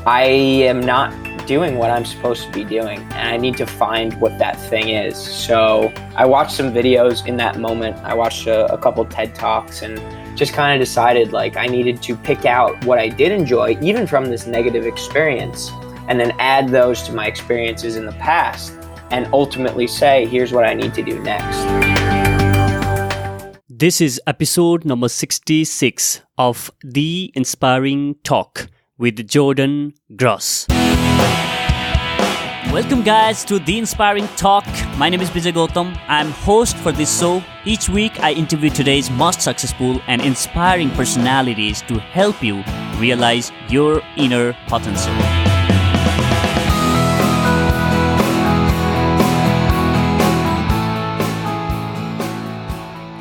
I am not doing what I'm supposed to be doing, and I need to find what that thing is. So I watched some videos in that moment. I watched a couple TED Talks and just kind of decided like I needed to pick out what I did enjoy, even from this negative experience, and then add those to my experiences in the past and ultimately say, here's what I need to do next. This is episode number 66 of The Inspiring Talk with Jordan Gross. Welcome guys to The Inspiring Talk. My name is Bijay Gautam. I'm host for this show. Each week I interview today's most successful and inspiring personalities to help you realize your inner potential.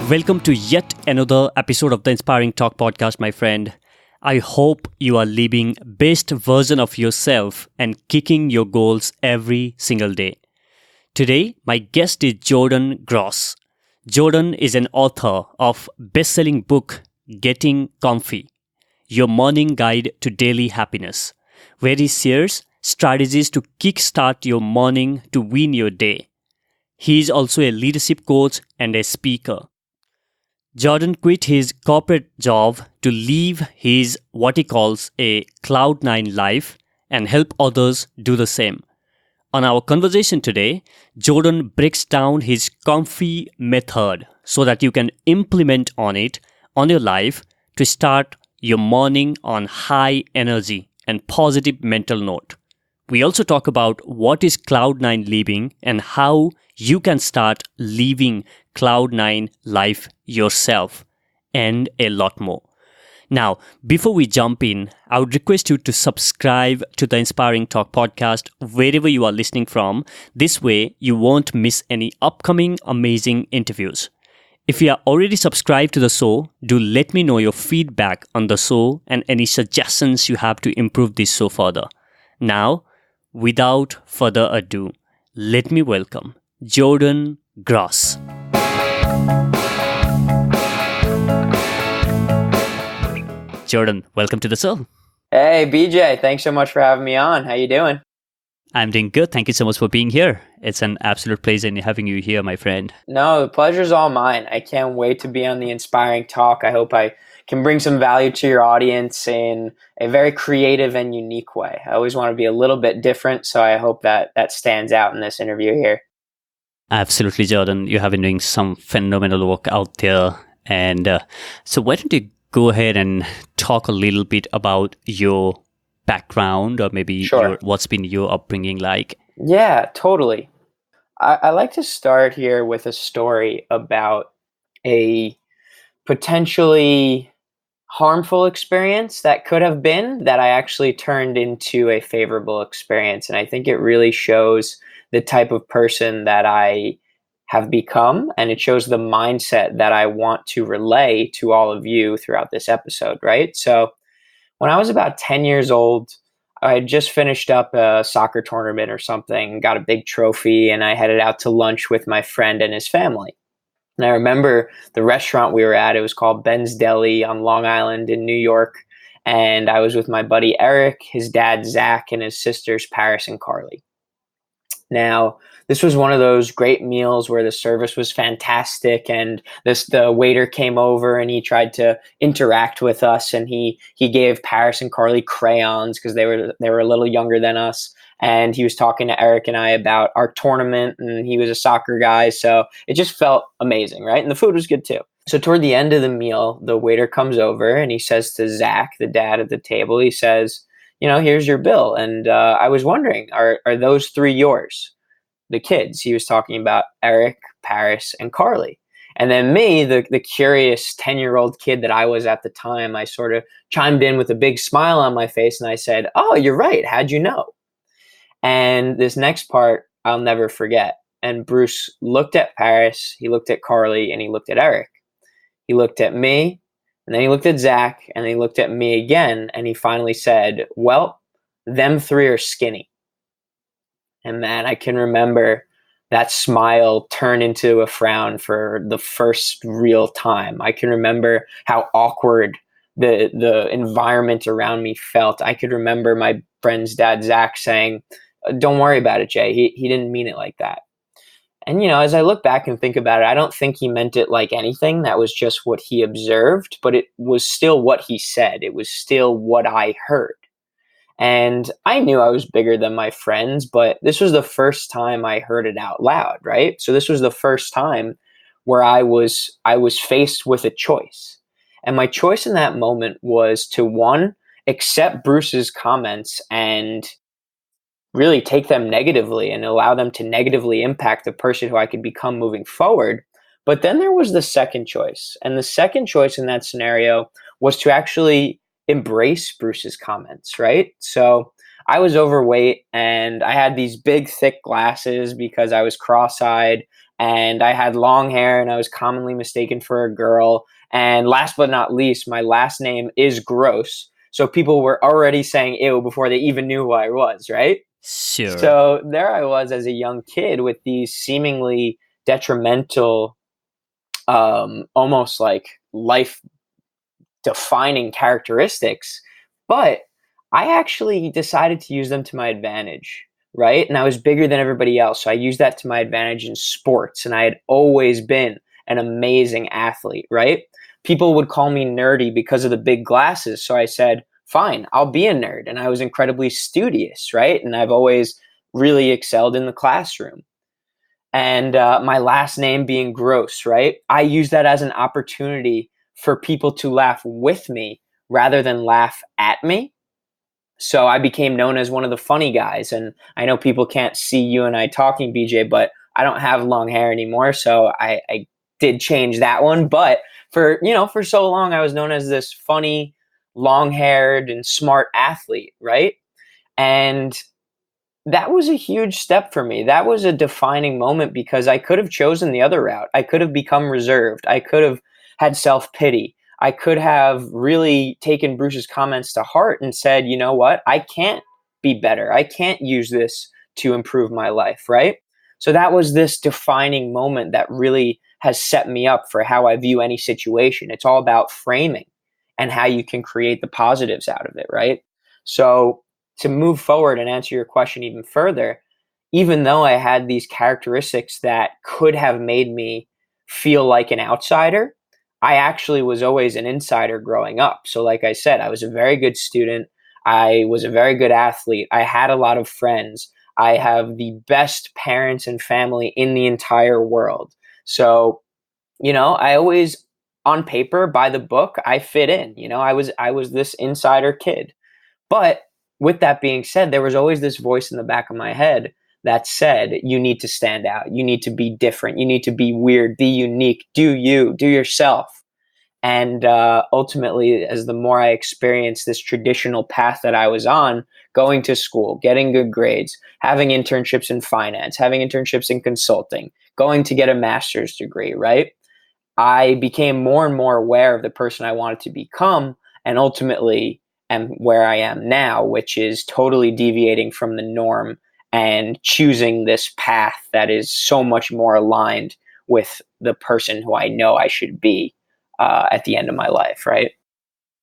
Welcome to yet another episode of the Inspiring Talk podcast, my friend. I hope you are living best version of yourself and kicking your goals every single day. Today, my guest is Jordan Gross. Jordan is an author of best-selling book, Getting Comfy, Your Morning Guide to Daily Happiness, where he shares strategies to kickstart your morning to win your day. He is also a leadership coach and a speaker. Jordan quit his corporate job to live his what he calls a Cloud9 life and help others do the same. On our conversation today, Jordan breaks down his comfy method so that you can implement on it on your life to start your morning on high energy and positive mental note. We also talk about what is Cloud9 living and how you can start living Cloud9 life yourself, and a lot more. Now, before we jump in, I would request you to subscribe to the Inspiring Talk podcast wherever you are listening from. This way, you won't miss any upcoming amazing interviews. If you are already subscribed to the show, do let me know your feedback on the show and any suggestions you have to improve this show further. Now, without further ado, let me welcome Jordan Gross. Jordan, welcome to the show. Hey, BJ, thanks so much for having me on. How you doing? I'm doing good. Thank you so much for being here. It's an absolute pleasure having you here, my friend. No, the pleasure's all mine. I can't wait to be on the Inspiring Talk. I hope I can bring some value to your audience in a very creative and unique way. I always want to be a little bit different, so I hope that stands out in this interview here. Absolutely, Jordan. You have been doing some phenomenal work out there. And so why don't you go ahead and talk a little bit about your background or maybe what's been your upbringing like? Yeah, totally. I like to start here with a story about a potentially harmful experience that could have been that I actually turned into a favorable experience. And I think it really shows the type of person that I have become, and it shows the mindset that I want to relay to all of you throughout this episode, right? So when I was about 10 years old, I had just finished up a soccer tournament or something, got a big trophy, and I headed out to lunch with my friend and his family. And I remember the restaurant we were at, it was called Ben's Deli on Long Island in New York. And I was with my buddy Eric, his dad Zach, and his sisters Paris and Carly. Now, this was one of those great meals where the service was fantastic, and the waiter came over and he tried to interact with us, and he gave Paris and Carly crayons because they were a little younger than us, and he was talking to Eric and I about our tournament, and he was a soccer guy, so it just felt amazing, right? And the food was good too. So toward the end of the meal, the waiter comes over and he says to Zach, the dad at the table, he says, here's your bill. And I was wondering, are those three yours? The kids. He was talking about Eric, Paris, and Carly. And then me, the curious 10-year-old kid that I was at the time, I sort of chimed in with a big smile on my face and I said, "Oh, you're right. How'd you know?" And this next part, I'll never forget. And Bruce looked at Paris, he looked at Carly, and he looked at Eric. He looked at me, and then he looked at Zach, and then he looked at me again, and he finally said, "Well, them three are skinny." And man, I can remember that smile turn into a frown for the first real time. I can remember how awkward the environment around me felt. I could remember my friend's dad, Zach, saying, "Don't worry about it, Jay. He didn't mean it like that." And as I look back and think about it, I don't think he meant it like anything. That was just what he observed, but it was still what he said. It was still what I heard. And I knew I was bigger than my friends, but this was the first time I heard it out loud, right? So this was the first time where I was faced with a choice. And my choice in that moment was to, one, accept Bruce's comments and really take them negatively and allow them to negatively impact the person who I could become moving forward. But then there was the second choice. And the second choice in that scenario was to actually embrace Bruce's comments, right? So I was overweight and I had these big, thick glasses because I was cross eyed, and I had long hair and I was commonly mistaken for a girl. And last but not least, my last name is Gross. So people were already saying ew before they even knew who I was, right? Sure. So there I was as a young kid with these seemingly detrimental, almost like life defining characteristics, but I actually decided to use them to my advantage, right? And I was bigger than everybody else. So I used that to my advantage in sports, and I had always been an amazing athlete, right? People would call me nerdy because of the big glasses. So I said, fine, I'll be a nerd. And I was incredibly studious, right? And I've always really excelled in the classroom. And my last name being Gross, right? I use that as an opportunity for people to laugh with me rather than laugh at me. So I became known as one of the funny guys. And I know people can't see you and I talking, BJ, but I don't have long hair anymore. So I did change that one. But for so long, I was known as this funny, long haired, and smart athlete, right? And that was a huge step for me. That was a defining moment because I could have chosen the other route. I could have become reserved. I could have had self pity. I could have really taken Bruce's comments to heart and said, you know what? I can't be better. I can't use this to improve my life, right? So that was this defining moment that really has set me up for how I view any situation. It's all about framing and how you can create the positives out of it, right? So to move forward and answer your question even further, even though I had these characteristics that could have made me feel like an outsider, I actually was always an insider growing up. So, like I said, I was a very good student. I was a very good athlete. I had a lot of friends. I have the best parents and family in the entire world. So, I always, on paper, by the book, I fit in. I was this insider kid. But with that being said, there was always this voice in the back of my head that said, you need to stand out. You need to be different. You need to be weird, be unique, do you, do yourself. And ultimately, as the more I experienced this traditional path that I was on, going to school, getting good grades, having internships in finance, having internships in consulting, going to get a master's degree, right? I became more and more aware of the person I wanted to become, and ultimately am where I am now, which is totally deviating from the norm and choosing this path that is so much more aligned with the person who I know I should be at the end of my life, right?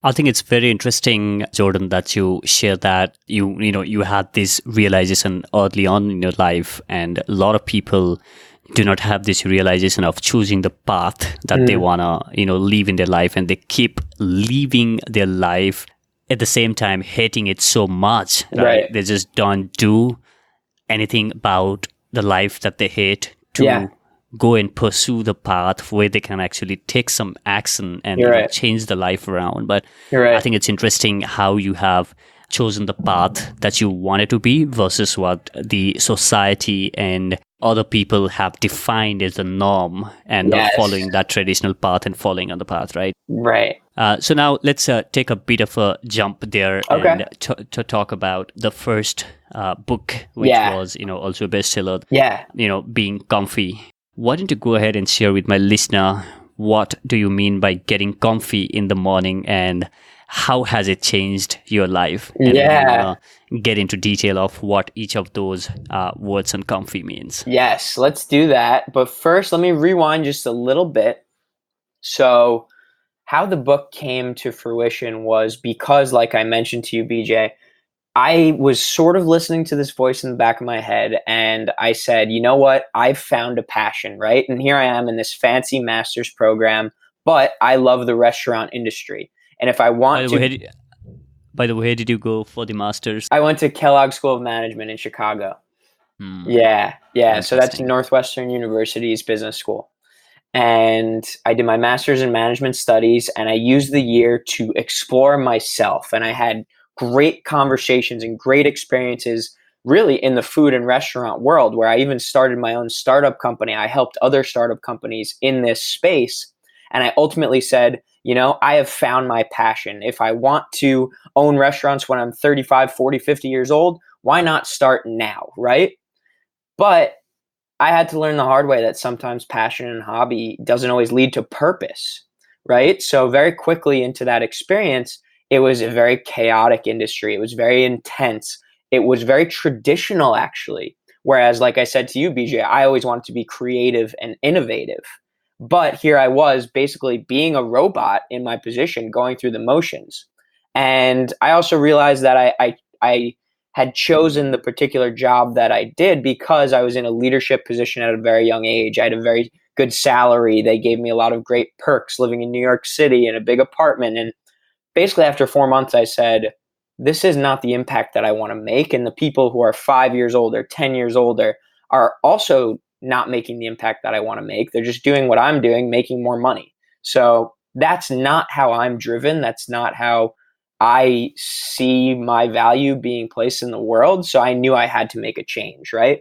I think it's very interesting, Jordan, that you share that you had this realization early on in your life, and a lot of people do not have this realization of choosing the path that they wanna live in their life, and they keep living their life at the same time hating it so much, right? They just don't do anything about the life that they hate to go and pursue the path where they can actually take some action and change the life around. But I think it's interesting how you have chosen the path that you wanted to be versus what the society and other people have defined as the norm, and not following that traditional path and following on the path, right? Right. So now let's take a bit of a jump there and to talk about the first book, which was also a bestseller. Being comfy. Why don't you go ahead and share with my listener, what do you mean by getting comfy in the morning, and how has it changed your life? And get into detail of what each of those words on comfy means. Yes, let's do that. But first, let me rewind just a little bit. So how the book came to fruition was because, like I mentioned to you, BJ, I was sort of listening to this voice in the back of my head, and I said, you know what? I've found a passion, right? And here I am in this fancy master's program, but I love the restaurant industry. And if I By want the way, to, where did you go for the masters? I went to Kellogg School of Management in Chicago. Hmm, Yeah, yeah. So that's interesting. Northwestern University's business school. And I did my master's in management studies, and I used the year to explore myself. And I had great conversations and great experiences really in the food and restaurant world, where I even started my own startup company. I helped other startup companies in this space. And I ultimately said, you know, I have found my passion. If I want to own restaurants when I'm 35, 40, 50 years old, why not start now, right? But I had to learn the hard way that sometimes passion and hobby doesn't always lead to purpose, right? So very quickly into that experience, it was a very chaotic industry. It was very intense. It was very traditional, actually. Whereas, like I said to you, BJ, I always wanted to be creative and innovative. But here I was basically being a robot in my position, going through the motions. And I also realized that I had chosen the particular job that I did because I was in a leadership position at a very young age. I had a very good salary. They gave me a lot of great perks living in New York City in a big apartment. And basically, after 4 months, I said, this is not the impact that I want to make. And the people who are 5 years older, 10 years older are also not making the impact that I want to make. They're just doing what I'm doing, making more money. So that's not how I'm driven. That's not how I see my value being placed in the world. So I knew I had to make a change, right?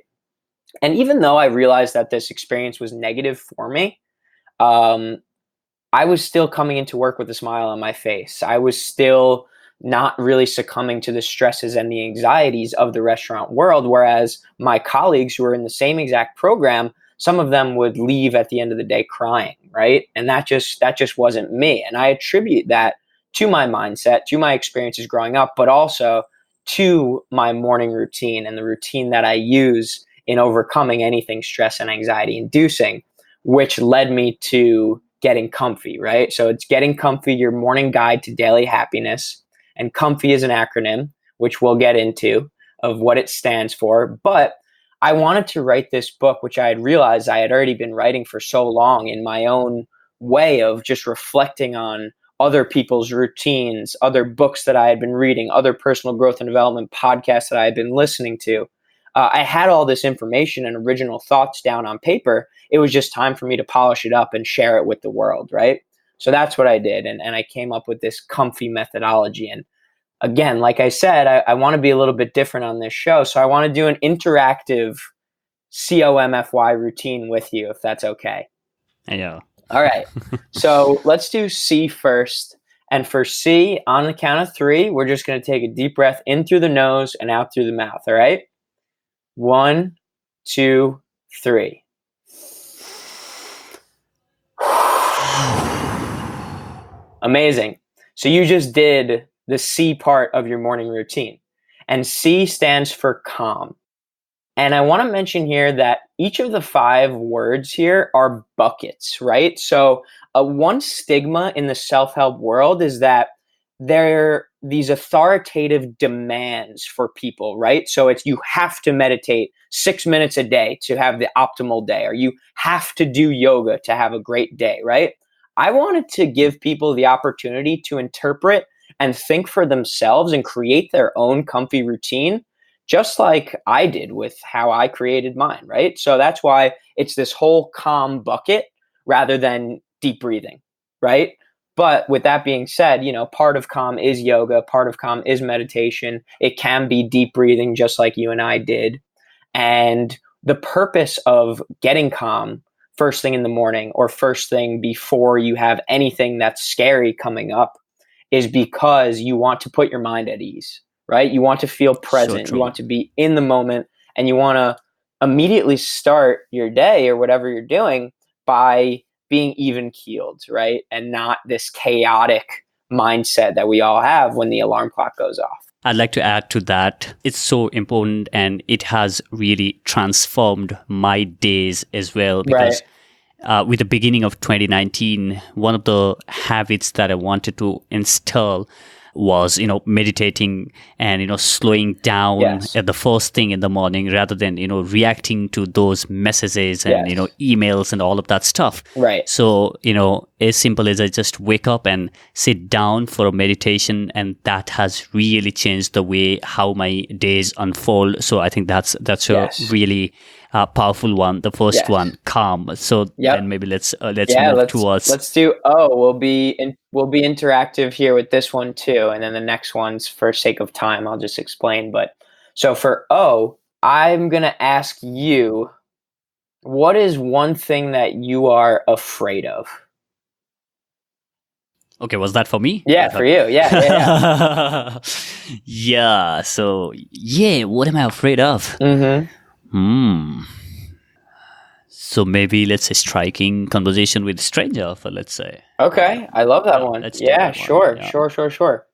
And even though I realized that this experience was negative for me, um, I was still coming into work with a smile on my face. I was still not really succumbing to the stresses and the anxieties of the restaurant world. Whereas my colleagues who were in the same exact program, some of them would leave at the end of the day crying, right? And that just wasn't me. And I attribute that to my mindset, to my experiences growing up, but also to my morning routine and the routine that I use in overcoming anything stress and anxiety inducing, which led me to getting comfy, right? So it's getting comfy, your morning guide to daily happiness. And comfy is an acronym, which we'll get into of what it stands for. But I wanted to write this book, which I had realized I had already been writing for so long in my own way of just reflecting on other people's routines, other books that I had been reading, other personal growth and development podcasts that I had been listening to. I had all this information and original thoughts down on paper. It was just time for me to polish it up and share it with the world, right? So that's what I did. And I came up with this comfy methodology. And again, like I said, I want to be a little bit different on this show. So I want to do an interactive COMFY routine with you, if that's okay. Yeah. All right. So let's do C first. And for C, on the count of three, we're just going to take a deep breath in through the nose and out through the mouth. All right. 1, 2, 3. Amazing. So you just did the C part of your morning routine. And C stands for calm. And I want to mention here that each of the 5 words here are buckets, right? So one stigma in the self-help world is that there are these authoritative demands for people, right? So it's you have to meditate 6 minutes a day to have the optimal day, or you have to do yoga to have a great day, right? I wanted to give people the opportunity to interpret and think for themselves and create their own comfy routine, just like I did with how I created mine, right? So that's why it's this whole calm bucket rather than deep breathing, right? But with that being said, you know, part of calm is yoga, part of calm is meditation. It can be deep breathing, just like you and I did. And the purpose of getting calm first thing in the morning or first thing before you have anything that's scary coming up is because you want to put your mind at ease, right? You want to feel So present. You true. want to be in the moment, and you want to immediately start your day or whatever you're doing by being even keeled, right? And not this chaotic mindset that we all have when the alarm clock goes off. I'd like to add to that. It's so important and it has really transformed my days as well Right. because with the beginning of 2019, one of the habits that I wanted to instill was, meditating and, slowing down Yes. at the first thing in the morning rather than, reacting to those messages and, Yes. emails and all of that stuff. Right. So, as simple as I just wake up and sit down for a meditation, and that has really changed the way how my days unfold. So I think that's a Yes. really powerful one. The first Yes. one, calm. So then maybe let's move towards. Let's do we'll be interactive here with this one too, and then the next one's for sake of time I'll just explain. But so for O, I'm gonna ask you, what is one thing that you are afraid of? Okay, was that for me? Yeah, for you. Yeah. Yeah. So what am I afraid of? Mm-hmm. So maybe let's say striking conversation with a stranger, for let's say. Okay, I love that one. Let's take that one. Sure, Yeah. sure.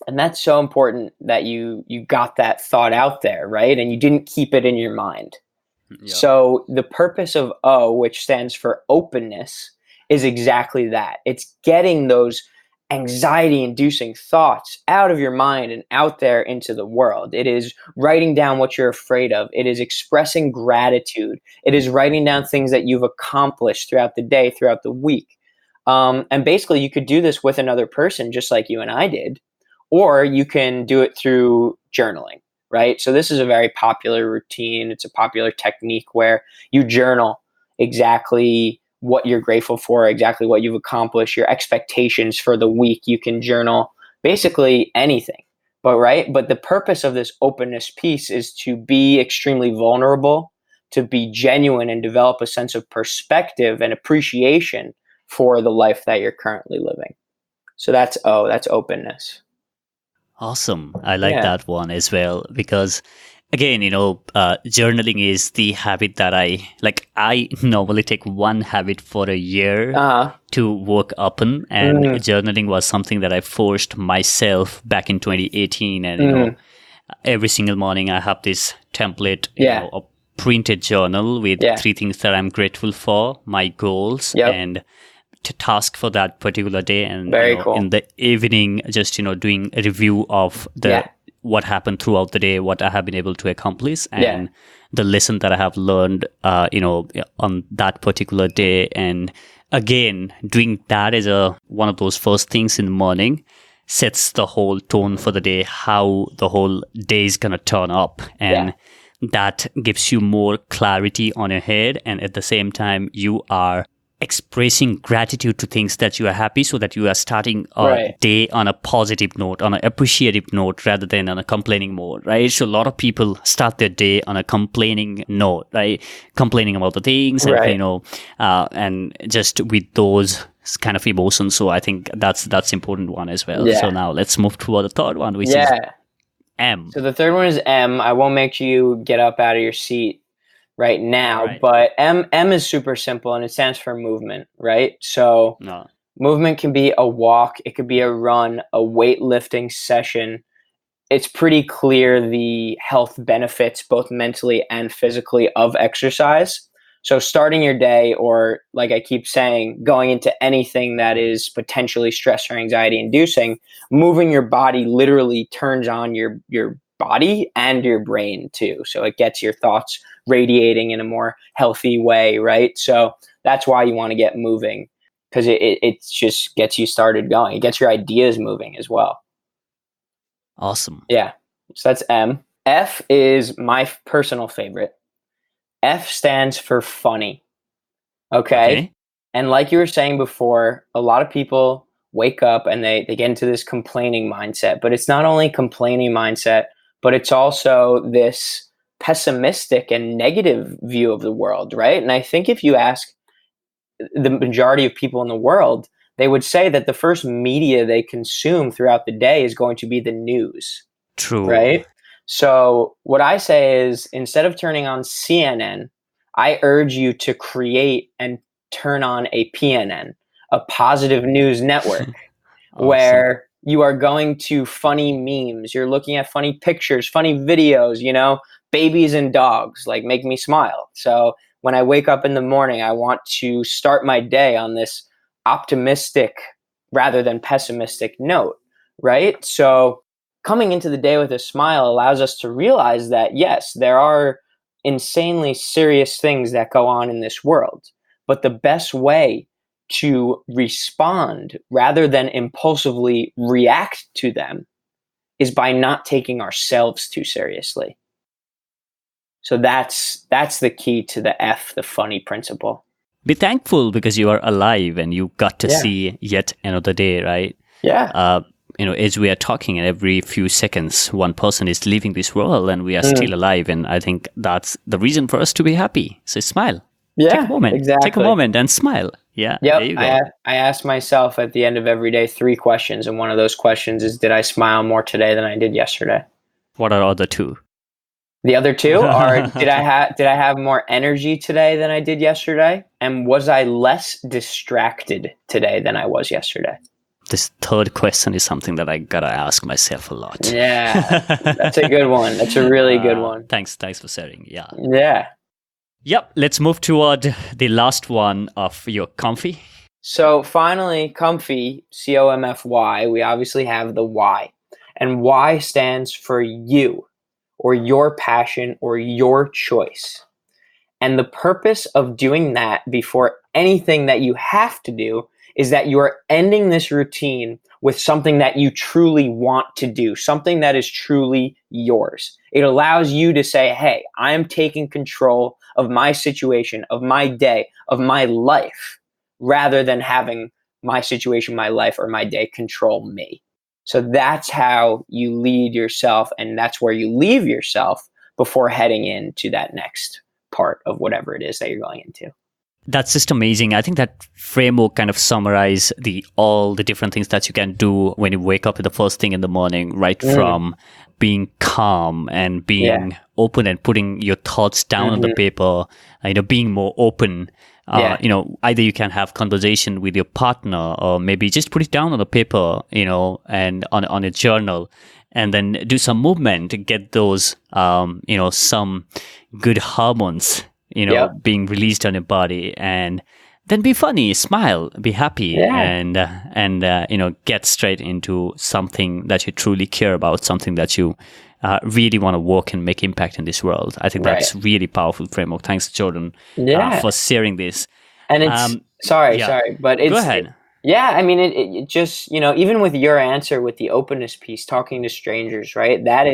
And that's so important that you got that thought out there, right? And you didn't keep it in your mind. Yeah. So the purpose of O, which stands for openness, is exactly that. It's getting those anxiety-inducing thoughts out of your mind and out there into the world. It is writing down what you're afraid of. It is expressing gratitude. It is writing down things that you've accomplished throughout the day, throughout the week. And basically, you could do this with another person, just like you and I did, or you can do it through journaling, right? So this is a very popular routine. It's a popular technique where you journal exactly what you're grateful for, exactly what you've accomplished, your expectations for the week. You can journal basically anything. But the purpose of this openness piece is to be extremely vulnerable, to be genuine and develop a sense of perspective and appreciation for the life that you're currently living. So that's openness. Awesome. I like that one as well because, again, journaling is the habit that I normally take one habit for a year to work upon, and journaling was something that I forced myself back in 2018. And every single morning I have this template, a printed journal with 3 things that I'm grateful for, my goals, and to task for that particular day. And cool. In the evening, just doing a review of what happened throughout the day, what I have been able to accomplish, and the lesson that I have learned on that particular day. And again, doing that as one of those first things in the morning sets the whole tone for the day, how the whole day is gonna turn up. And that gives you more clarity on your head, and at the same time you are expressing gratitude to things that you are happy, so that you are starting a day on a positive note, on an appreciative note, rather than on a complaining mode, right? So a lot of people start their day on a complaining note, right? Complaining about the things, and and just with those kind of emotions. So I think that's important one as well. So now let's move to the third one, which is M. So the third one is M. I won't make you get up out of your seat right now, but M is super simple, and it stands for movement, right? So movement can be a walk, it could be a run, a weightlifting session. It's pretty clear the health benefits, both mentally and physically, of exercise. So starting your day, or like I keep saying, going into anything that is potentially stress or anxiety inducing, moving your body literally turns on your body and your brain too. So it gets your thoughts radiating in a more healthy way, right? So that's why you want to get moving, because it just gets you started going. It gets your ideas moving as well. Awesome. Yeah. So that's M. F is my personal favorite. F stands for funny. Okay? And like you were saying before, a lot of people wake up and they get into this complaining mindset. But it's not only complaining mindset, but it's also this pessimistic and negative view of the world, right? And I think if you ask the majority of people in the world, they would say that the first media they consume throughout the day is going to be the news. True. Right? So what I say is, instead of turning on CNN, I urge you to create and turn on a PNN, a positive news network, where you are going to funny memes. You're looking at funny pictures, funny videos, babies and dogs, like, make me smile. So when I wake up in the morning, I want to start my day on this optimistic rather than pessimistic note, right? So coming into the day with a smile allows us to realize that, yes, there are insanely serious things that go on in this world, but the best way to respond rather than impulsively react to them is by not taking ourselves too seriously. So that's the key to the funny principle. Be thankful because you are alive and you got to Yeah. see yet another day, right? Yeah. As we are talking, and every few seconds, one person is leaving this world, and we are still alive. And I think that's the reason for us to be happy. So smile. Yeah, Take a moment. exactly. Take a moment and smile. Yeah. Yep. There you go. I ask myself at the end of every day 3 questions, and one of those questions is, did I smile more today than I did yesterday? What are other 2? The other 2 are, did I have more energy today than I did yesterday? And was I less distracted today than I was yesterday? This third question is something that I gotta ask myself a lot. Yeah, that's a good one. That's a really good one. Thanks for sharing. Yeah. Yeah. Yep. Let's move toward the last one of your comfy. So finally, comfy, COMFY, we obviously have the Y. And Y stands for you, or your passion, or your choice. And the purpose of doing that before anything that you have to do is that you are ending this routine with something that you truly want to do, something that is truly yours. It allows you to say, hey, I'm taking control of my situation, of my day, of my life, rather than having my situation, my life, or my day control me. So that's how you lead yourself, and that's where you leave yourself before heading into that next part of whatever it is that you're going into. That's just amazing. I think that framework kind of summarize all the different things that you can do when you wake up in the first thing in the morning, right? From being calm and being open and putting your thoughts down on the paper, being more open. Either you can have conversation with your partner, or maybe just put it down on the paper, and on a journal, and then do some movement to get those, some good hormones, being released on your body, and then be funny, smile, be happy, and get straight into something that you truly care about, something that you really want to work and make impact in this world. I think that's really powerful framework. Thanks, Jordan, for sharing this. And it's sorry, but it's go ahead. It just, even with your answer with the openness piece, talking to strangers, right? That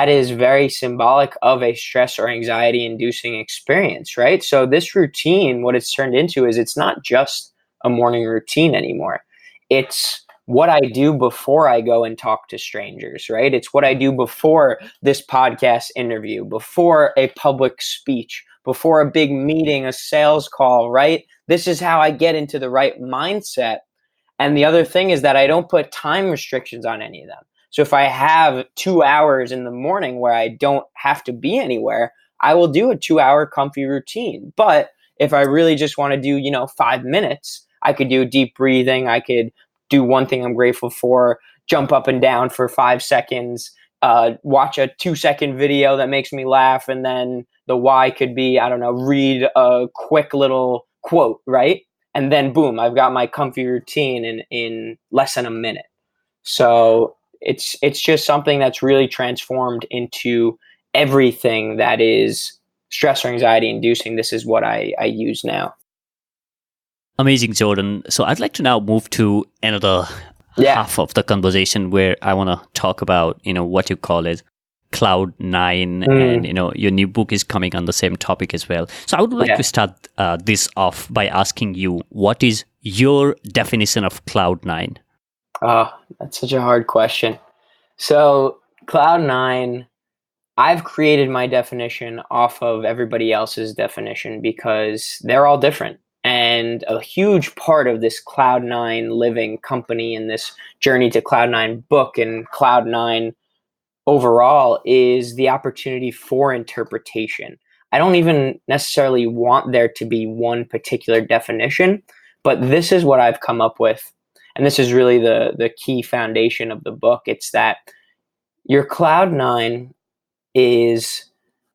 is very symbolic of a stress or anxiety inducing experience, right? So this routine, what it's turned into is, it's not just a morning routine anymore. It's what I do before I go and talk to strangers, right? It's what I do before this podcast interview, before a public speech, before a big meeting, a sales call, right? This is how I get into the right mindset. And the other thing is that I don't put time restrictions on any of them. So if I have 2 hours in the morning where I don't have to be anywhere, I will do a 2-hour comfy routine. But if I really just want to do, 5 minutes, I could do deep breathing. I could do one thing I'm grateful for, jump up and down for 5 seconds, watch a 2-second video that makes me laugh. And then the why could be, I don't know, read a quick little quote, right? And then boom, I've got my comfy routine in less than a minute. So it's just something that's really transformed into everything that is stress or anxiety inducing. This is what I use now. Amazing, Jordan. So I'd like to now move to another half of the conversation where I want to talk about, what you call it, Cloud 9, and, your new book is coming on the same topic as well. So I would like to start this off by asking you, what is your definition of Cloud 9? Oh, that's such a hard question. So Cloud 9, I've created my definition off of everybody else's definition because they're all different. And a huge part of this Cloud 9 living company and this journey to Cloud 9 book and Cloud 9 overall is the opportunity for interpretation. I don't even necessarily want there to be one particular definition, but this is what I've come up with. And this is really the key foundation of the book. It's that your Cloud 9 is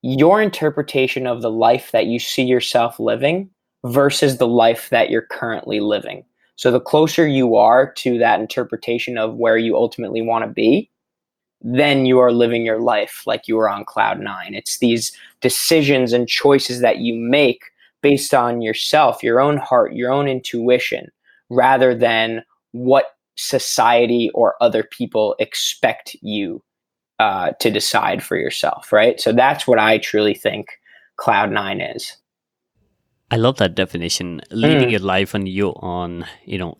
your interpretation of the life that you see yourself living versus the life that you're currently living. So the closer you are to that interpretation of where you ultimately want to be, then you are living your life like you are on cloud nine. It's these decisions and choices that you make based on yourself, your own heart, your own intuition, rather than what society or other people expect you to decide for yourself, right? So that's what I truly think cloud nine is. I love that definition. Living Mm, your life on your own,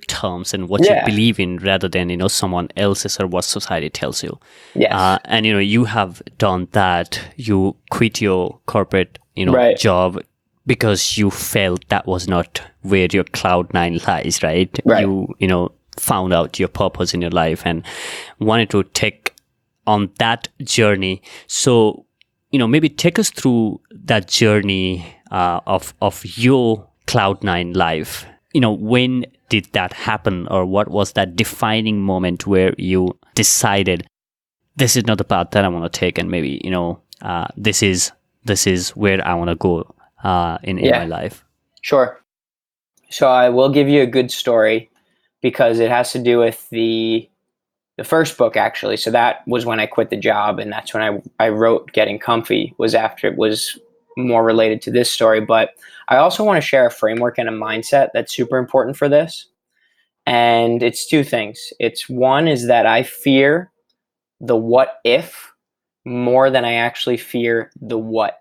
terms and what you yeah. believe in rather than, someone else's or what society tells you. Yes. And, you have done that. You quit your corporate, Right. job because you felt that was not where your cloud nine lies, right? Right. You found out your purpose in your life and wanted to take on that journey. So, maybe take us through that journey of your cloud nine life. When did that happen, or what was that defining moment where you decided this is not the path that I want to take, and maybe this is where I want to go in my Yeah. life. Sure. So I will give you a good story because it has to do with the first book, actually. So that was when I quit the job, and that's when I wrote Getting Comfy, was after it was more related to this story. But I also want to share a framework and a mindset that's super important for this. And it's two things. It's one is that I fear the what if more than I actually fear the what.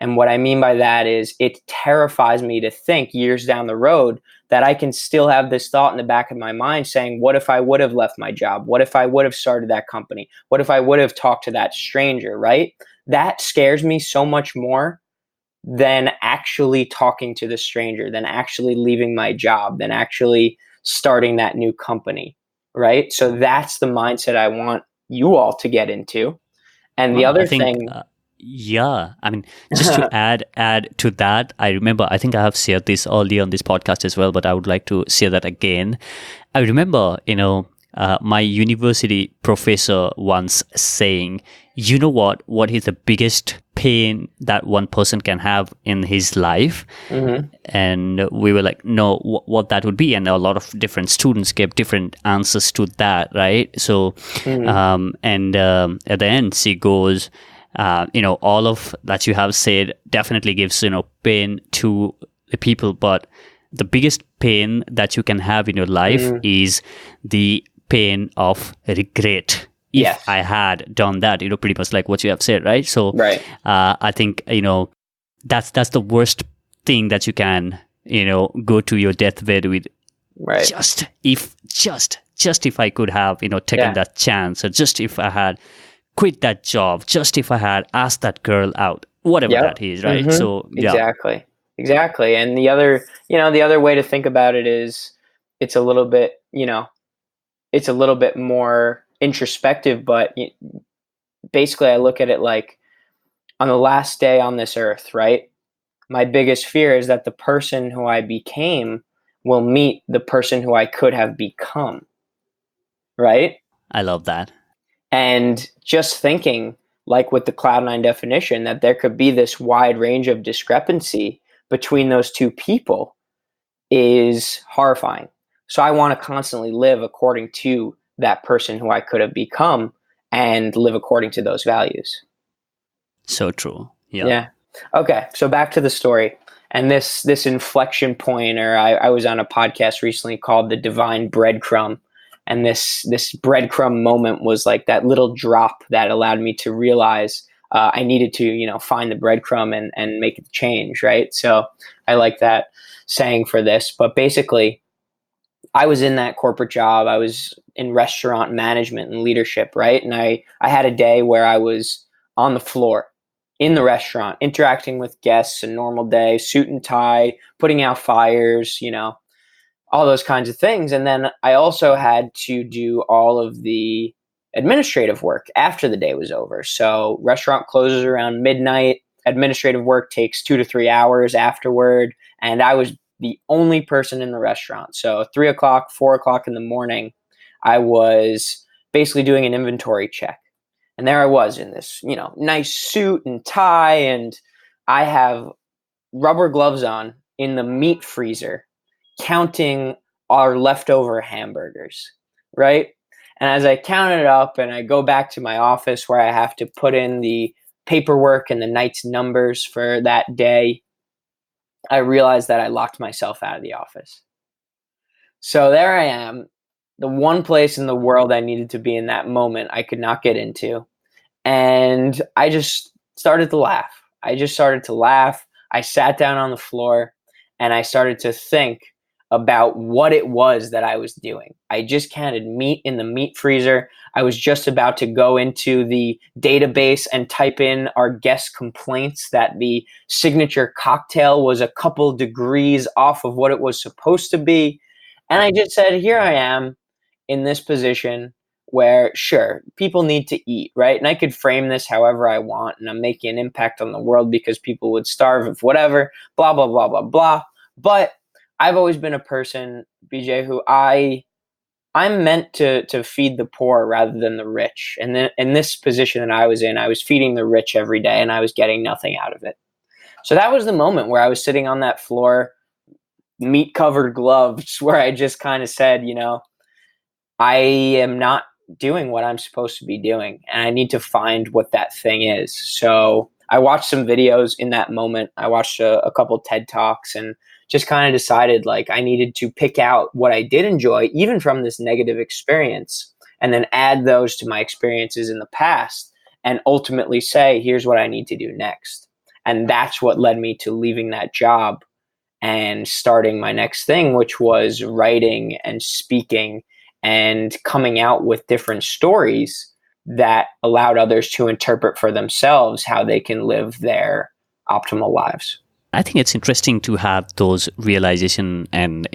And what I mean by that is it terrifies me to think years down the road that I can still have this thought in the back of my mind saying, what if I would have left my job? What if I would have started that company? What if I would have talked to that stranger, right? That scares me so much more than actually talking to the stranger, than actually leaving my job, than actually starting that new company, right? So that's the mindset I want you all to get into. And the Well, I other think, thing, yeah. I mean, just to add to that, I remember. I think I have shared this earlier on this podcast as well, but I would like to share that again. I remember, my university professor once saying, "You know what? What is the biggest pain that one person can have in his life?" Mhm. And we were like, no, what that would be. And a lot of different students gave different answers to that, right? So Mhm. at the end she goes, all of that you have said definitely gives pain to the people, but the biggest pain that you can have in your life Mhm. is the pain of regret. If Yes. I had done that, pretty much like what you have said, right? So Right. I think that's the worst thing that you can go to your deathbed with. Right. Just if I could have taken Yeah. that chance, or just if I had quit that job, just if I had asked that girl out, whatever Yep. that is, right? Mhm. So yeah. Exactly. Exactly. And the other way to think about it is it's a little bit, it's a little bit more introspective, but basically I look at it like on the last day on this earth, right? My biggest fear is that the person who I became will meet the person who I could have become, right? I love that. And just thinking, like with the Cloud9 definition, that there could be this wide range of discrepancy between those two people is horrifying. So I want to constantly live according to that person who I could have become and live according to those values. So true. Yeah. Yeah. Okay. So back to the story. And this inflection point, or I was on a podcast recently called The Divine Breadcrumb. And this breadcrumb moment was like that little drop that allowed me to realize I needed to, find the breadcrumb and make the change, right? So I like that saying for this. But basically, I was in that corporate job. I was in restaurant management and leadership, right? And I had a day where I was on the floor in the restaurant, interacting with guests, a normal day, suit and tie, putting out fires, all those kinds of things. And then I also had to do all of the administrative work after the day was over. So restaurant closes around midnight. Administrative work takes 2 to 3 hours afterward. And I was the only person in the restaurant. So 3 o'clock, 4 o'clock in the morning, I was basically doing an inventory check. And there I was in this, nice suit and tie, and I have rubber gloves on in the meat freezer, counting our leftover hamburgers, right? And as I count it up and I go back to my office where I have to put in the paperwork and the night's numbers for that day, I realized that I locked myself out of the office. So there I am, the one place in the world I needed to be in that moment I could not get into. And I just started to laugh. I sat down on the floor and I started to think about what it was that I was doing. I just counted meat in the meat freezer. I was just about to go into the database and type in our guest complaints that the signature cocktail was a couple degrees off of what it was supposed to be. And I just said, here I am in this position where, sure, people need to eat, right? And I could frame this however I want, and I'm making an impact on the world because people would starve if whatever, blah, blah, blah, blah, blah. But I've always been a person, BJ, who I'm meant to feed the poor rather than the rich. And then in this position that I was in, I was feeding the rich every day and I was getting nothing out of it. So that was the moment where I was sitting on that floor, meat covered gloves, where I just kind of said, I am not doing what I'm supposed to be doing, and I need to find what that thing is. So I watched some videos in that moment. I watched a couple TED Talks and just kind of decided like I needed to pick out what I did enjoy, even from this negative experience, and then add those to my experiences in the past and ultimately say, here's what I need to do next. And that's what led me to leaving that job and starting my next thing, which was writing and speaking and coming out with different stories that allowed others to interpret for themselves how they can live their optimal lives. I think it's interesting to have those realization, and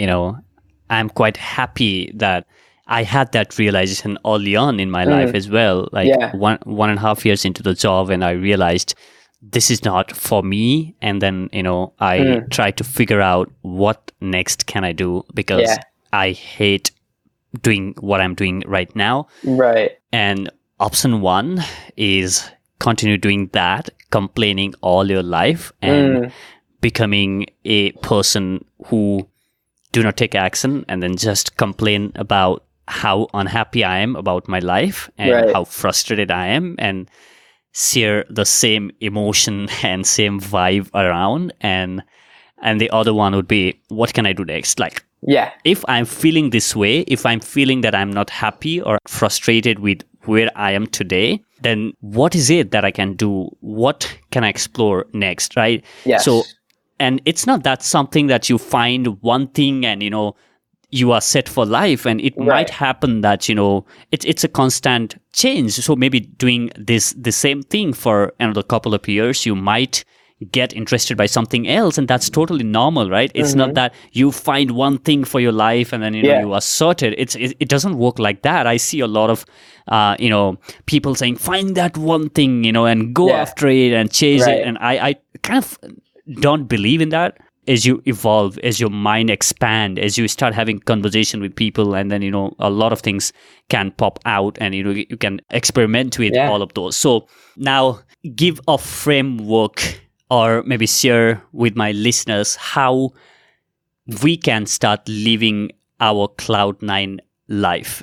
I'm quite happy that I had that realization early on in my life as well. Like Yeah. 1.5 years into the job, and I realized this is not for me. And then, I tried to figure out what next can I do, because I hate doing what I'm doing right now. Right. And option one is continue doing that, complaining all your life and becoming a person who do not take action and then just complain about how unhappy I am about my life and how frustrated I am, and share the same emotion and same vibe around. And the other one would be, what can I do next? Like, if I'm feeling this way, if I'm feeling that I'm not happy or frustrated with where I am today, then what is it that I can do? What can I explore next, right? Yes. So, and it's not that something that you find one thing and, you are set for life, and it might happen that, it's a constant change. So maybe doing the same thing for another couple of years, you might get interested by something else, and that's totally normal, right? It's not that you find one thing for your life and then you are sorted. It doesn't work like that. I see a lot of people saying find that one thing, and go after it and chase it, and I kind of don't believe in that. As you evolve, as your mind expand, as you start having conversation with people, and then a lot of things can pop out, and you can experiment with all of those. So now give a framework, or maybe share with my listeners how we can start living our Cloud9 life.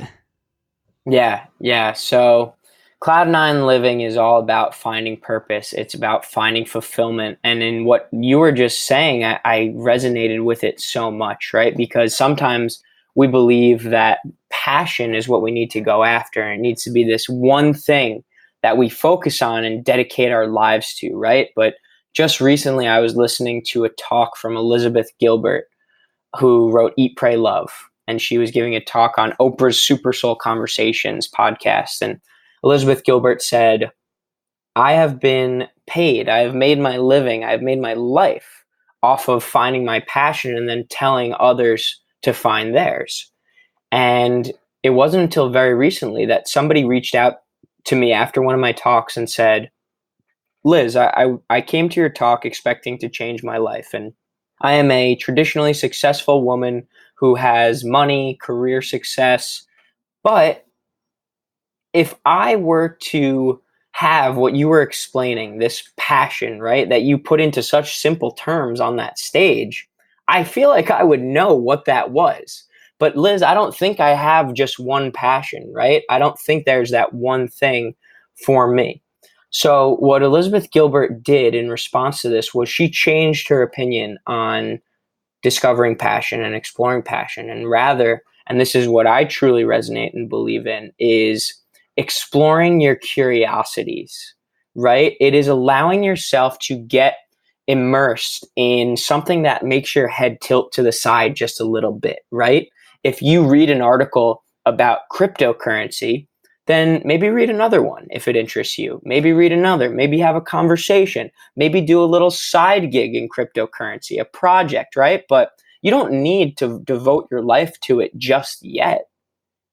Yeah. So Cloud9 living is all about finding purpose. It's about finding fulfillment. And in what you were just saying, I resonated with it so much, right? Because sometimes we believe that passion is what we need to go after. And it needs to be this one thing that we focus on and dedicate our lives to, right? But just recently, I was listening to a talk from Elizabeth Gilbert, who wrote Eat, Pray, Love. And she was giving a talk on Oprah's Super Soul Conversations podcast. And Elizabeth Gilbert said, I have been paid. I have made my living. I have made my life off of finding my passion and then telling others to find theirs. And it wasn't until very recently that somebody reached out to me after one of my talks and said, Liz, I came to your talk expecting to change my life. And I am a traditionally successful woman who has money, career success. But if I were to have what you were explaining, this passion, right, that you put into such simple terms on that stage, I feel like I would know what that was. But Liz, I don't think I have just one passion, right? I don't think there's that one thing for me. So what Elizabeth Gilbert did in response to this was she changed her opinion on discovering passion and exploring passion, and rather, and this is what I truly resonate and believe in, is exploring your curiosities, right? It is allowing yourself to get immersed in something that makes your head tilt to the side just a little bit, right? If you read an article about cryptocurrency, then maybe read another one if it interests you. Maybe read another. Maybe have a conversation. Maybe do a little side gig in cryptocurrency, a project, right? But you don't need to devote your life to it just yet,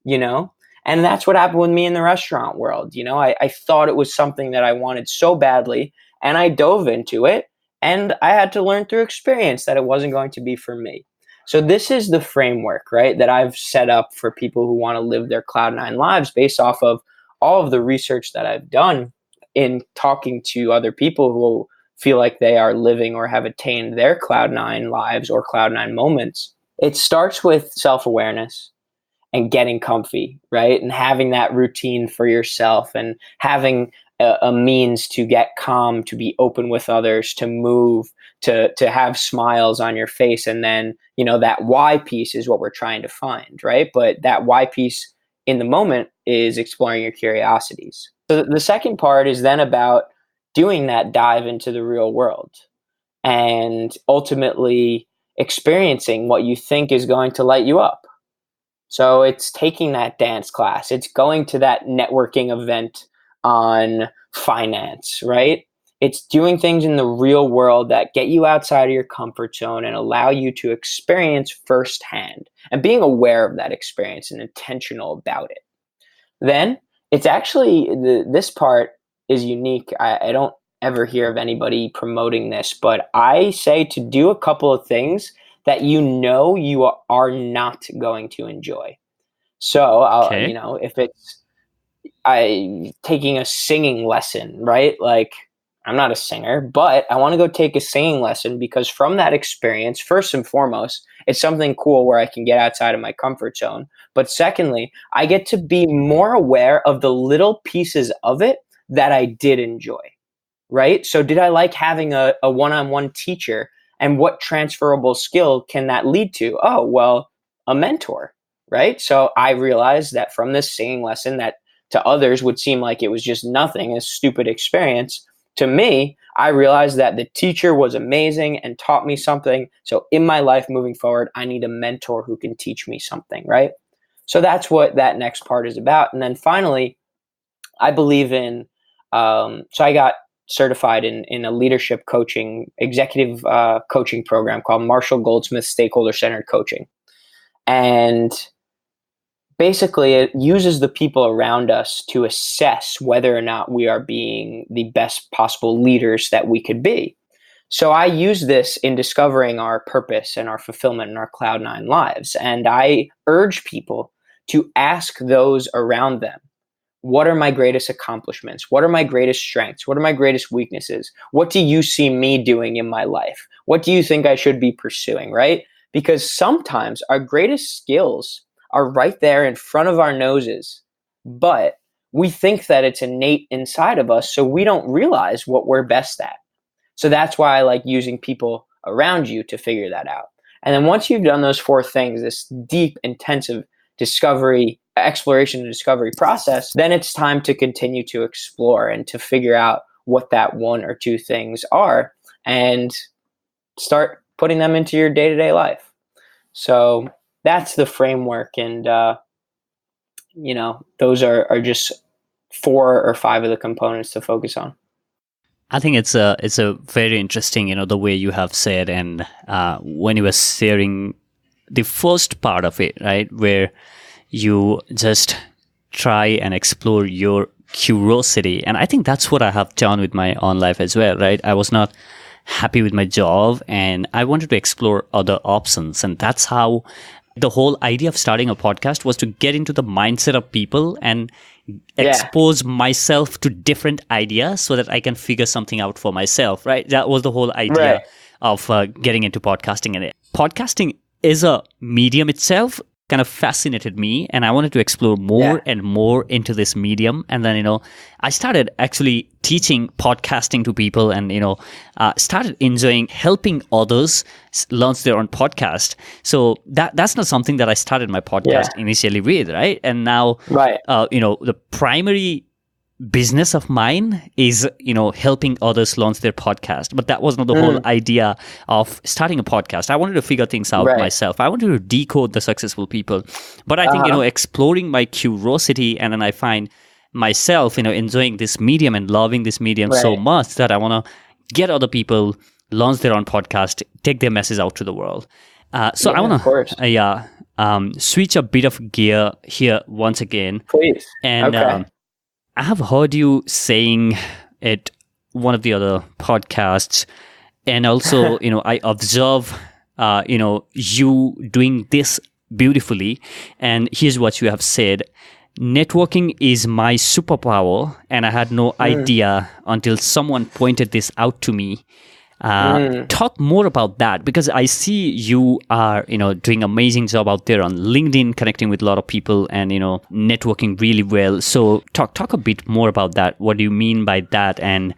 you know? And that's what happened with me in the restaurant world. I thought it was something that I wanted so badly, and I dove into it, and I had to learn through experience that it wasn't going to be for me. So this is the framework, right, that I've set up for people who want to live their Cloud9 lives based off of all of the research that I've done in talking to other people who feel like they are living or have attained their Cloud9 lives or Cloud9 moments. It starts with self-awareness and getting comfy, right? And having that routine for yourself, and having a means to get calm, to be open with others, to move, to have smiles on your face. And then, that why piece is what we're trying to find, right? But that why piece in the moment is exploring your curiosities. So the second part is then about doing that dive into the real world and ultimately experiencing what you think is going to light you up. So it's taking that dance class. It's going to that networking event on finance, right? It's doing things in the real world that get you outside of your comfort zone and allow you to experience firsthand, and being aware of that experience and intentional about it. Then it's actually, this part is unique. I don't ever hear of anybody promoting this, but I say to do a couple of things that you are not going to enjoy. So, Okay. if it's taking a singing lesson, right? Like, I'm not a singer, but I want to go take a singing lesson because from that experience, first and foremost, it's something cool where I can get outside of my comfort zone. But secondly, I get to be more aware of the little pieces of it that I did enjoy, right? So did I like having a one-on-one teacher, and what transferable skill can that lead to? Oh, well, a mentor, right? So I realized that from this singing lesson that to others would seem like it was just nothing, a stupid experience. To me, I realized that the teacher was amazing and taught me something. So in my life moving forward, I need a mentor who can teach me something, right? So that's what that next part is about. And then finally, I believe in, so I got certified in a leadership coaching, executive coaching program called Marshall Goldsmith Stakeholder Centered Coaching. And basically, it uses the people around us to assess whether or not we are being the best possible leaders that we could be. So I use this in discovering our purpose and our fulfillment in our Cloud9 lives. And I urge people to ask those around them, what are my greatest accomplishments? What are my greatest strengths? What are my greatest weaknesses? What do you see me doing in my life? What do you think I should be pursuing, right? Because sometimes our greatest skills are right there in front of our noses, but we think that it's innate inside of us, so we don't realize what we're best at. So that's why I like using people around you to figure that out. And then once you've done those four things, this deep, intensive exploration and discovery process, then it's time to continue to explore and to figure out what that one or two things are and start putting them into your day-to-day life. So that's the framework. And, those are just 4 or 5 of the components to focus on. I think it's a very interesting, the way you have said, and when you were sharing the first part of it, right, where you just try and explore your curiosity. And I think that's what I have done with my own life as well, right? I was not happy with my job and I wanted to explore other options. And that's how The whole idea of starting a podcast was to get into the mindset of people and Yeah. expose myself to different ideas so that I can figure something out for myself, right? That was the whole idea Right. of getting into podcasting. And podcasting is a medium itself kind of fascinated me, and I wanted to explore more and more into this medium. And then, I started actually teaching podcasting to people, and, started enjoying helping others launch their own podcast. So that's not something that I started my podcast initially with, right? And now, Right. The primary business of mine is helping others launch their podcast, but that was not the whole idea of starting a podcast. I wanted to figure things out myself. I wanted to decode the successful people, but I think exploring my curiosity, and then I find myself enjoying this medium and loving this medium so much that I want to get other people launch their own podcast, take their message out to the world. So I want to switch a bit of gear here once again, Please. And I have heard you saying at one of the other podcasts, and also, I observe, you doing this beautifully. And here's what you have said: networking is my superpower, and I had no idea until someone pointed this out to me. Talk more about that, because I see you are, doing amazing job out there on LinkedIn, connecting with a lot of people and, networking really well. So talk a bit more about that. What do you mean by that? And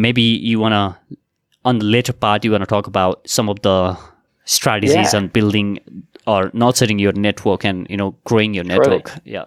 maybe you want to, on the later part, you want to talk about some of the strategies on building or nurturing your network and, growing your network. Yeah.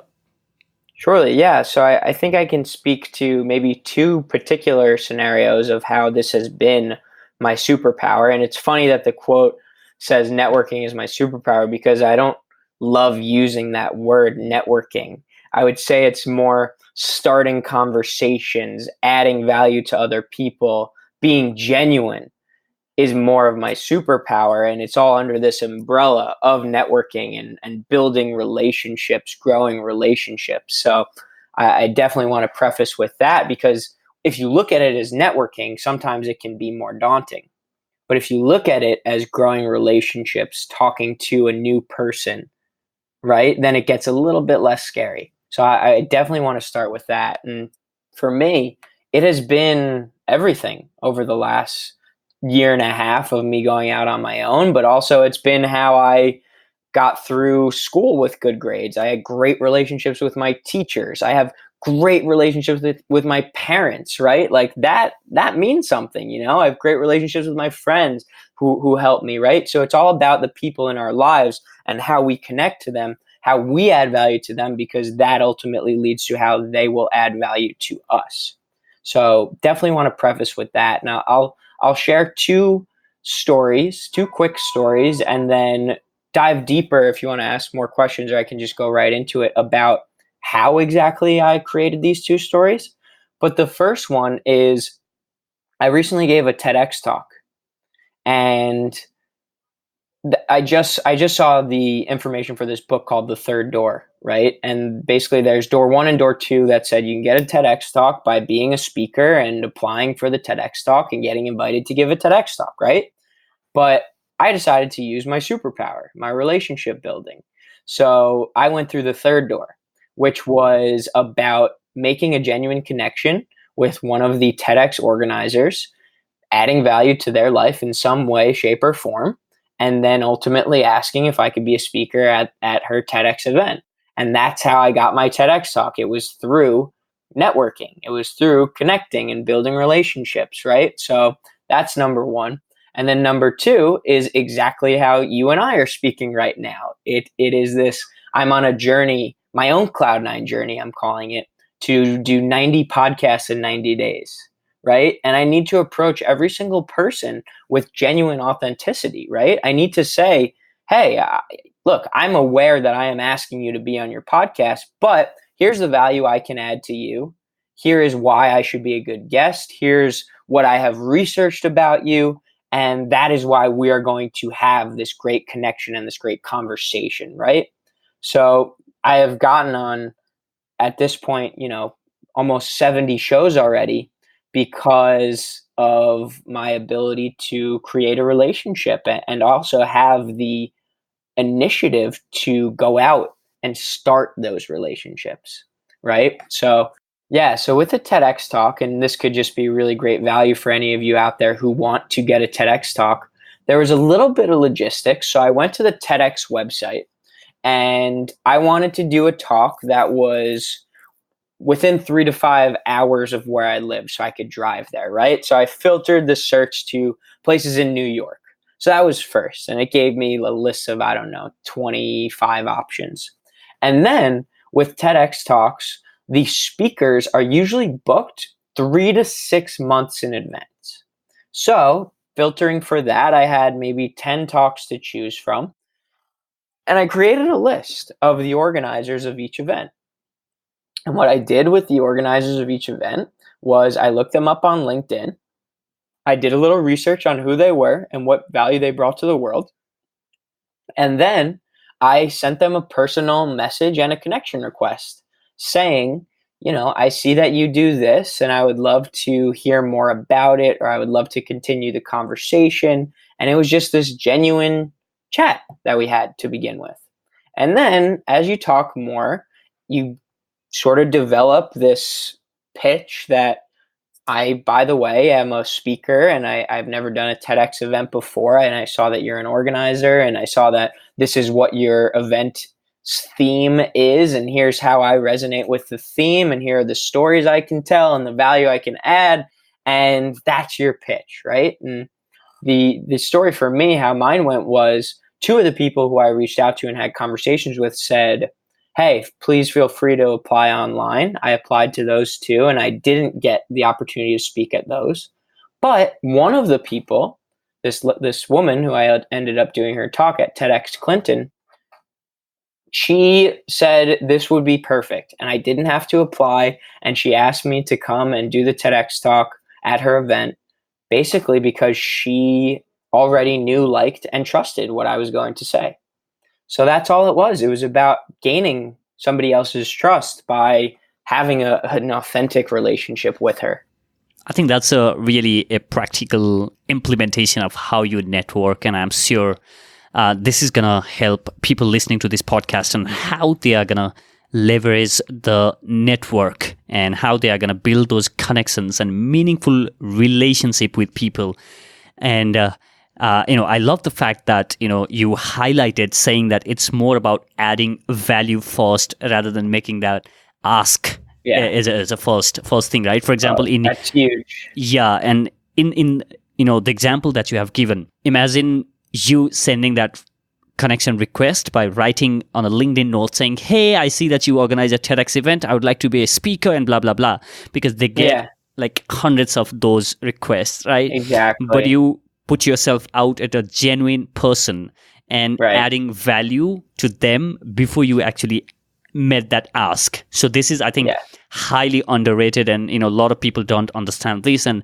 Surely, yeah. So I think I can speak to maybe two particular scenarios of how this has been my superpower. And it's funny that the quote says networking is my superpower, because I don't love using that word networking. I would say it's more starting conversations, adding value to other people, being genuine is more of my superpower. And it's all under this umbrella of networking and building relationships, growing relationships. So I definitely want to preface with that, because if you look at it as networking, sometimes it can be more daunting. But if you look at it as growing relationships, talking to a new person, right, then it gets a little bit less scary. So I definitely want to start with that. And for me, it has been everything over the last year and a half of me going out on my own, but also it's been how I got through school with good grades. I had great relationships with my teachers. I have great relationships with my parents, right? Like that means something, I have great relationships with my friends who help me, right? So it's all about the people in our lives and how we connect to them, how we add value to them, because that ultimately leads to how they will add value to us. So definitely want to preface with that. Now I'll share two quick stories, and then dive deeper if you want to ask more questions, or I can just go right into it about how exactly I created these two stories. But the first one is, I recently gave a TEDx talk, and I just saw the information for this book called The Third Door, right? And basically there's door 1 and door 2 that said you can get a TEDx talk by being a speaker and applying for the TEDx talk and getting invited to give a TEDx talk, right? But I decided to use my superpower, my relationship building. So I went through the third door, which was about making a genuine connection with one of the TEDx organizers, adding value to their life in some way, shape, or form, and then ultimately asking if I could be a speaker at her TEDx event. And that's how I got my TEDx talk. It was through networking. It was through connecting and building relationships, right? So that's number one. And then number two is exactly how you and I are speaking right now. It is this, I'm on a journey, my own Cloud9 journey, I'm calling it, to do 90 podcasts in 90 days, right? And I need to approach every single person with genuine authenticity, right? I need to say, hey, look, I'm aware that I am asking you to be on your podcast, but here's the value I can add to you. Here is why I should be a good guest. Here's what I have researched about you. And that is why we are going to have this great connection and this great conversation, right? So I have gotten on, at this point, almost 70 shows already because of my ability to create a relationship and also have the initiative to go out and start those relationships, right? So, yeah, so with a TEDx talk, and this could just be really great value for any of you out there who want to get a TEDx talk, there was a little bit of logistics. So I went to the TEDx website and I wanted to do a talk that was within 3 to 5 hours of where I live so I could drive there, right? So I filtered the search to places in New York. So that was first. And it gave me a list of, I don't know, 25 options. And then with TEDx Talks, the speakers are usually booked 3 to 6 months in advance. So filtering for that, I had maybe 10 talks to choose from. And I created a list of the organizers of each event. And what I did with the organizers of each event was I looked them up on LinkedIn. I did a little research on who they were and what value they brought to the world. And then I sent them a personal message and a connection request saying, I see that you do this and I would love to hear more about it, or I would love to continue the conversation. And it was just this genuine chat that we had to begin with. And then as you talk more, you sort of develop this pitch that by the way, am a speaker and I've never done a TEDx event before. And I saw that you're an organizer and I saw that this is what your event theme is. And here's how I resonate with the theme. And here are the stories I can tell and the value I can add. And that's your pitch, right? And the story for me, how mine went was two of the people who I reached out to and had conversations with said, hey, please feel free to apply online. I applied to those two and I didn't get the opportunity to speak at those. But one of the people, this woman who I ended up doing her talk at TEDx Clinton, she said this would be perfect and I didn't have to apply. And she asked me to come and do the TEDx talk at her event, basically because she already knew, liked, and trusted what I was going to say. So that's all it was. It was about gaining somebody else's trust by having an authentic relationship with her. I think that's a practical implementation of how you network. And I'm sure this is going to help people listening to this podcast and how they are going to leverage the network and how they are going to build those connections and meaningful relationship with people. And I love the fact that you highlighted saying that it's more about adding value first rather than making that ask as a first thing, right? For example, that's huge. Yeah, and in the example that you have given, imagine you sending that connection request by writing on a LinkedIn note saying, hey, I see that you organize a TEDx event. I would like to be a speaker and blah, blah, blah, because they get like hundreds of those requests, right? Exactly. But you put yourself out as a genuine person and adding value to them before you actually met that ask. So this is, I think, highly underrated, and a lot of people don't understand this. And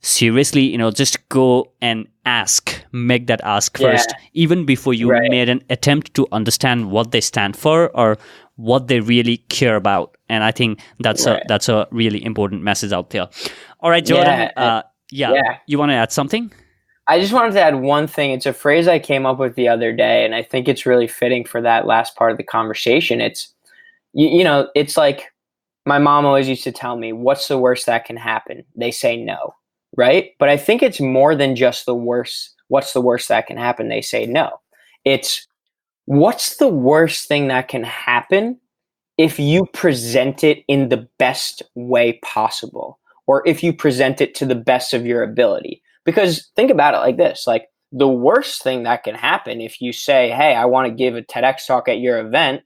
seriously, just go and ask, make that ask first, even before you made an attempt to understand what they stand for or what they really care about. And I think that's a really important message out there. All right, Jordan. You want to add something? I just wanted to add one thing. It's a phrase I came up with the other day, and I think it's really fitting for that last part of the conversation. It's, it's like my mom always used to tell me, what's the worst that can happen? They say no, right? But I think it's more than just the worst. What's the worst that can happen? They say no. It's what's the worst thing that can happen if you present it in the best way possible, or if you present it to the best of your ability. Because think about it like this, like the worst thing that can happen if you say, hey, I want to give a TEDx talk at your event,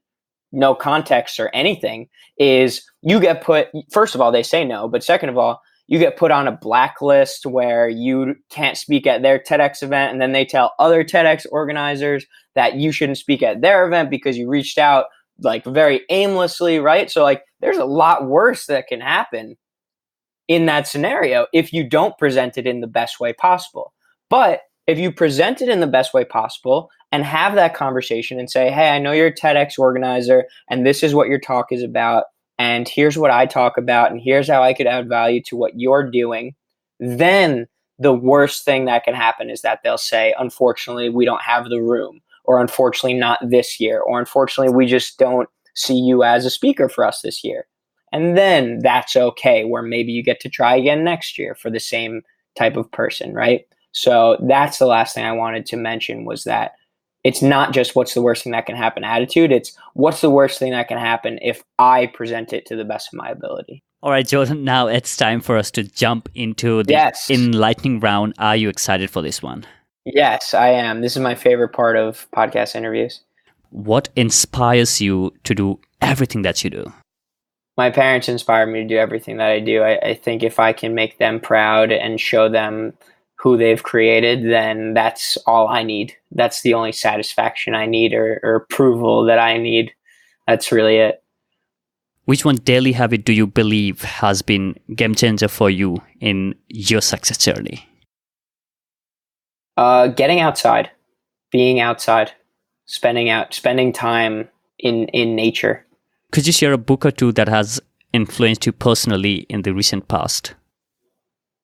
no context or anything, is you get put, first of all, they say no, but second of all, you get put on a blacklist where you can't speak at their TEDx event, and then they tell other TEDx organizers that you shouldn't speak at their event because you reached out like very aimlessly, right? So like there's a lot worse that can happen in that scenario if you don't present it in the best way possible. But if you present it in the best way possible and have that conversation and say, hey, I know you're a TEDx organizer and this is what your talk is about, and here's what I talk about, and here's how I could add value to what you're doing, then the worst thing that can happen is that they'll say, unfortunately, we don't have the room, or unfortunately not this year, or unfortunately we just don't see you as a speaker for us this year. And then that's okay, where maybe you get to try again next year for the same type of person, right? So that's the last thing I wanted to mention, was that it's not just what's the worst thing that can happen attitude. It's what's the worst thing that can happen if I present it to the best of my ability. All right, Jordan, now it's time for us to jump into the Yes. enlightening round. Are you excited for this one? Yes, I am. This is my favorite part of podcast interviews. What inspires you to do everything that you do? My parents inspire me to do everything that I do. I think if I can make them proud and show them who they've created, then that's all I need. That's the only satisfaction I need, or approval that I need. That's really it. Which one daily habit do you believe has been game changer for you in your success journey? Getting outside, being outside, spending time in nature. Could you share a book or two that has influenced you personally in the recent past?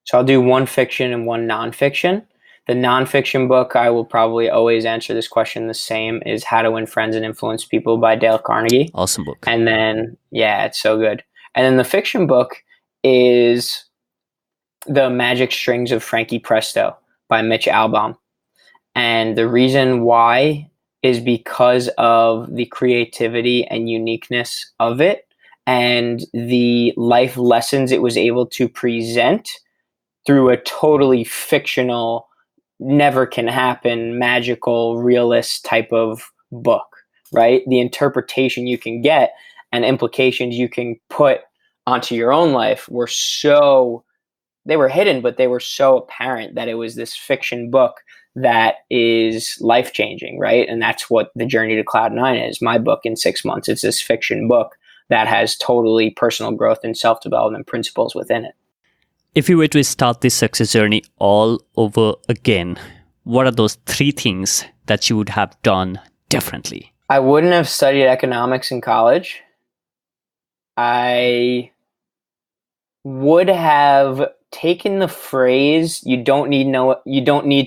So I'll do one fiction and one nonfiction. The nonfiction book, I will probably always answer this question the same, is How to Win Friends and Influence People by Dale Carnegie. Awesome book. And then, yeah, it's so good. And then the fiction book is The Magic Strings of Frankie Presto by Mitch Albom. And the reason why is because of the creativity and uniqueness of it, and the life lessons it was able to present through a totally fictional, never can happen, magical, realist type of book, right? The interpretation you can get and implications you can put onto your own life they were hidden, but they were so apparent that it was this fiction book that is life-changing, right? And that's what the Journey to Cloud9 is. My book in 6 months, it's this fiction book that has totally personal growth and self-development principles within it. If you were to start this success journey all over again, what are those 3 things that you would have done differently? I wouldn't have studied economics in college. I would have taken the phrase you don't need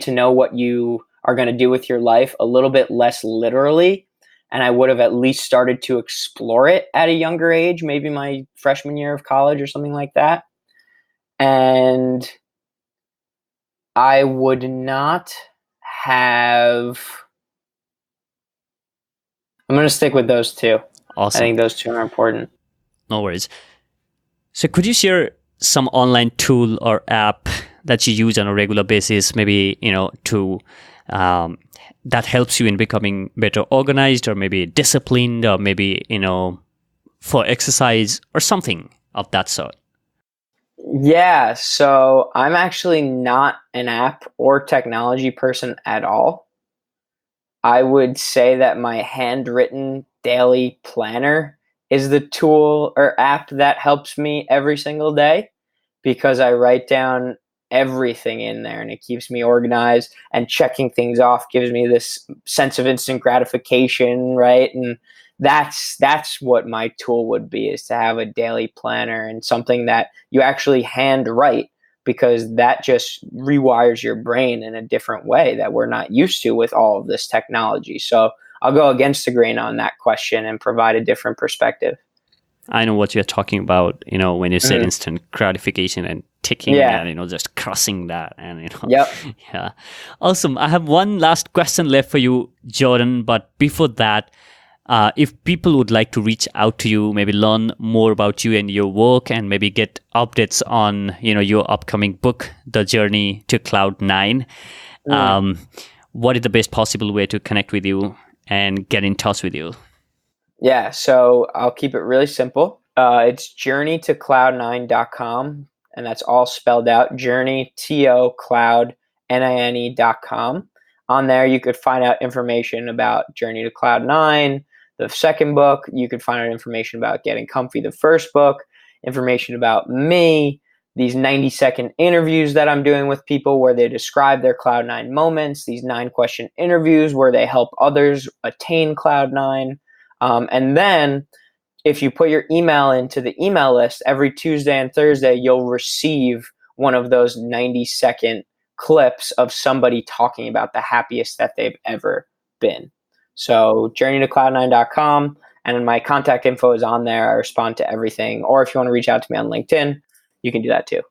to know what you are going to do with your life a little bit less literally, and I would have at least started to explore it at a younger age, maybe my freshman year of college or something like that. And I would not have... I'm going to stick with those 2. Awesome. I think those 2 are important. No worries. So could you share some online tool or app that you use on a regular basis, maybe, to that helps you in becoming better organized, or maybe disciplined, or maybe, for exercise or something of that sort? Yeah, so I'm actually not an app or technology person at all. I would say that my handwritten daily planner is the tool or app that helps me every single day, because I write down everything in there and it keeps me organized, and checking things off gives me this sense of instant gratification, right? And that's what my tool would be, is to have a daily planner and something that you actually hand write, because that just rewires your brain in a different way that we're not used to with all of this technology. So I'll go against the grain on that question and provide a different perspective. I know what you're talking about, when you said instant gratification and ticking and, just crossing that and, Yep. Yeah. Awesome. I have one last question left for you, Jordan. But before that, if people would like to reach out to you, maybe learn more about you and your work, and maybe get updates on, your upcoming book, The Journey to Cloud9, what is the best possible way to connect with you and get in touch with you? Yeah, so I'll keep it really simple. It's journeytocloud9.com, and that's all spelled out, journey, TOCloud9.com. On there, you could find out information about Journey to Cloud9, the second book. You could find out information about Getting Comfy, the first book, information about me, these 90-second interviews that I'm doing with people where they describe their Cloud9 moments, these 9-question interviews where they help others attain Cloud9. And then if you put your email into the email list, every Tuesday and Thursday, you'll receive one of those 90-second clips of somebody talking about the happiest that they've ever been. So journeytocloud9.com, and my contact info is on there. I respond to everything. Or if you want to reach out to me on LinkedIn, you can do that too.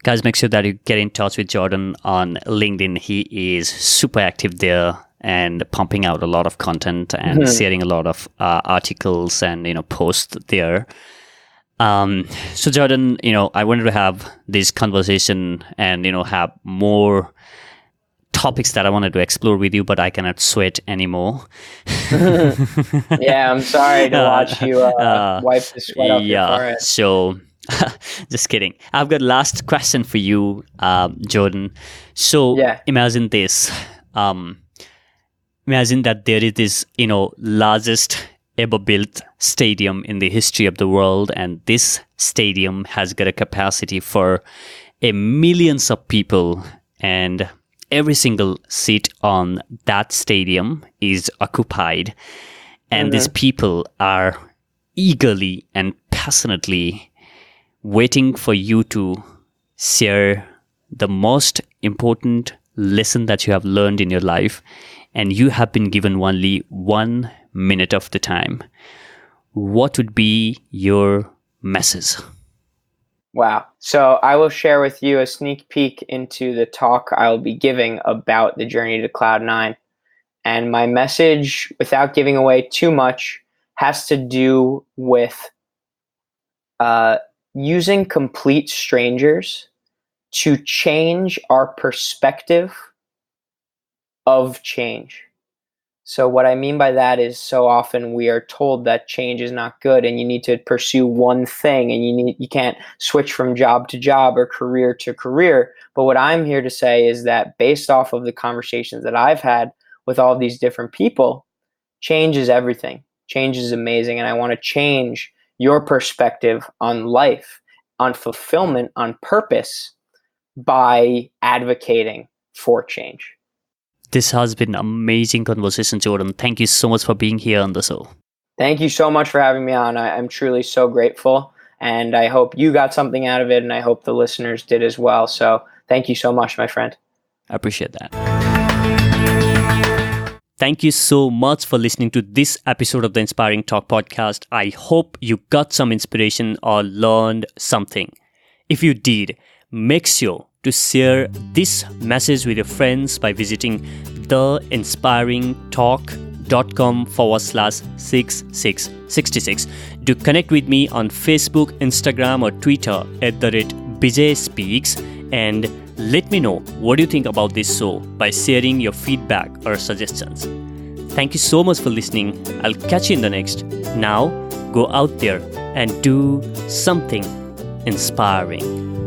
Guys, make sure that you get in touch with Jordan on LinkedIn. He is super active there and pumping out a lot of content and sharing a lot of articles and posts there. So Jordan, I wanted to have this conversation and have more topics that I wanted to explore with you, but I cannot sweat anymore. Yeah, I'm sorry to watch you wipe the sweat off your forehead. So just kidding. I've got last question for you, Jordan. So imagine this. Imagine that there is this, largest ever built stadium in the history of the world, and this stadium has got a capacity for millions of people, and every single seat on that stadium is occupied, and these people are eagerly and passionately waiting for you to share the most important lesson that you have learned in your life, and you have been given only 1 minute of the time. What would be your message? Wow. So I will share with you a sneak peek into the talk I'll be giving about the journey to Cloud9. And my message, without giving away too much, has to do with using complete strangers to change our perspective of change. So what I mean by that is, so often we are told that change is not good and you need to pursue one thing, and you can't switch from job to job or career to career. But what I'm here to say is that based off of the conversations that I've had with all these different people, change is everything. Change is amazing, and I want to change your perspective on life, on fulfillment, on purpose by advocating for change. This has been an amazing conversation, Jordan. Thank you so much for being here on the show. Thank you so much for having me on. I'm truly so grateful, and I hope you got something out of it, and I hope the listeners did as well. So thank you so much, my friend. I appreciate that. Thank you so much for listening to this episode of the Inspiring Talk podcast. I hope you got some inspiration or learned something. If you did, make sure to share this message with your friends by visiting theinspiringtalk.com/6666. Do connect with me on Facebook, Instagram, or Twitter @BijaySpeaks, and let me know what you think about this show by sharing your feedback or suggestions. Thank you so much for listening. I'll catch you in the next. Now, go out there and do something inspiring.